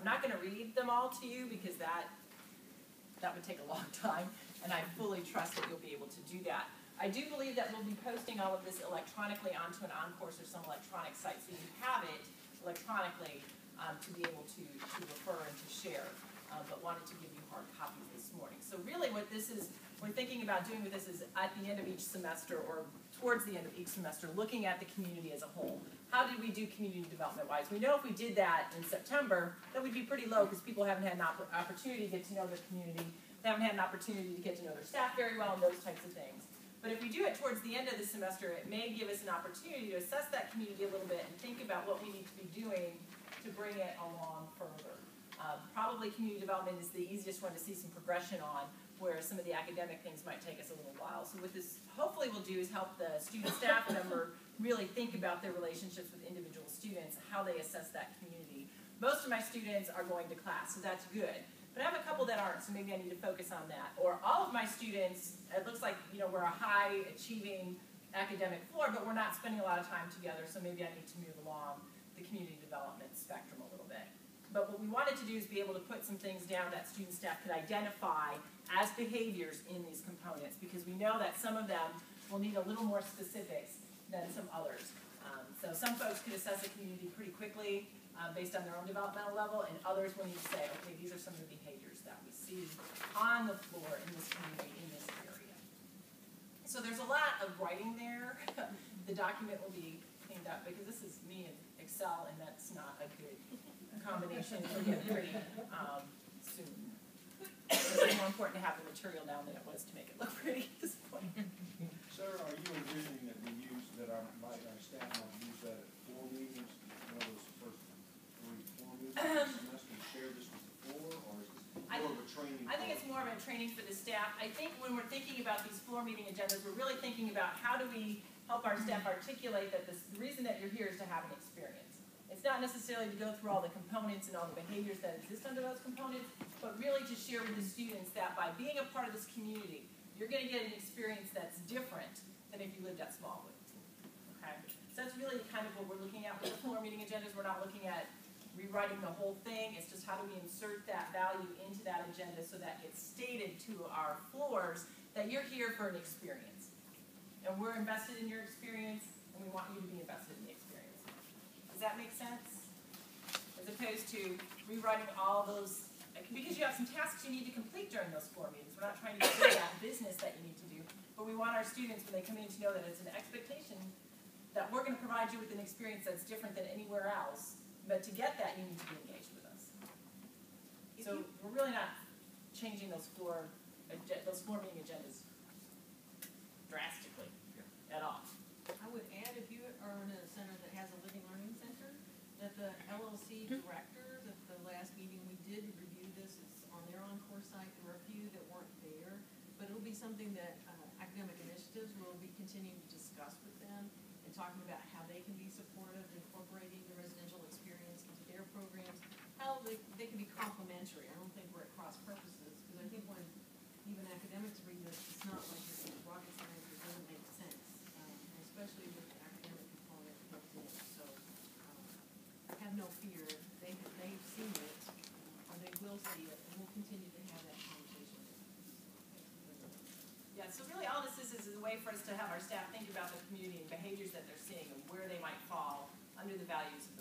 not going to read them all to you because that would take a long time, and I fully trust that you'll be able to do that. I do believe that we'll be posting all of this electronically onto an OnCourse or some electronic site, so you have it electronically to be able to refer and to share, but wanted to give you hard copies this morning. So really what this is, we're thinking about doing with this is at the end of each semester or towards the end of each semester, looking at the community as a whole. How did we do community development-wise? We know if we did that in September, that would be pretty low because people haven't had an opportunity to get to know their community. They haven't had an opportunity to get to know their staff very well and those types of things. But if we do it towards the end of the semester, it may give us an opportunity to assess that community a little bit and think about what we need to be doing to bring it along further. Probably community development is the easiest one to see some progression on, where some of the academic things might take us a little while. So what this hopefully will do is help the student staff member really think about their relationships with individual students, how they assess that community. Most of my students are going to class, so that's good. But I have a couple that aren't, so maybe I need to focus on that. Or all of my students, it looks like we're a high achieving academic floor, but we're not spending a lot of time together, so maybe I need to move along the community development spectrum a little bit. But what we wanted to do is be able to put some things down that student staff could identify as behaviors in these components, because we know that some of them will need a little more specifics than some others. So some folks could assess a community pretty quickly based on their own developmental level, and others will need to say, okay, these are some of the behaviors that we see on the floor in this community, in this area. So there's a lot of writing there. The document will be cleaned up because this is me in Excel, and that's not a good combination. It'll get pretty soon. It's more important to have the material down than it was to make it look pretty at this point. Sarah, are you envisioning that we use, that our staff might use that at floor meetings, those first 3 floor meetings of the semester, and share this with the floor, or is this more of a training? I think it's more of a training for the staff. I think when we're thinking about these floor meeting agendas, we're really thinking about how do we help our staff articulate that the reason that you're here is to have an experience. It's not necessarily to go through all the components and all the behaviors that exist under those components, but really to share with the students that by being a part of this community, you're going to get an experience that's different than if you lived at Smallwood. Okay? So that's really kind of what we're looking at with the floor meeting agendas. We're not looking at rewriting the whole thing. It's just how do we insert that value into that agenda so that it's stated to our floors that you're here for an experience. And we're invested in your experience, and we want you to be invested in the experience. Does that make sense? As opposed to rewriting all those, because you have some tasks you need to complete during those floor meetings. We're not trying to do that business that you need to do, but we want our students, when they come in, to know that it's an expectation that we're going to provide you with an experience that's different than anywhere else, but to get that, you need to be engaged with us. So we're really not changing those floor meeting agendas drastically at all. I would add, if you are in a center that has a living learning center, that the LLC director, that the last meeting we did review this, it's on their OnCourse site. There were a few that weren't there, but it'll be something that academic initiatives will be continuing to discuss with them and talking about how they can be supportive, incorporating the residential experience into their programs, how they can be complementary. I don't think we're at cross purposes, because I think when even academics read this, it's not like it's rocket science. It doesn't make sense, especially with the academic component built in. So have no fear. They've seen it, or they will see it, and we'll continue to have that conversation. Yeah, so really all this is a way for us to have our staff think about the community and behaviors that they're seeing and where they might fall under the values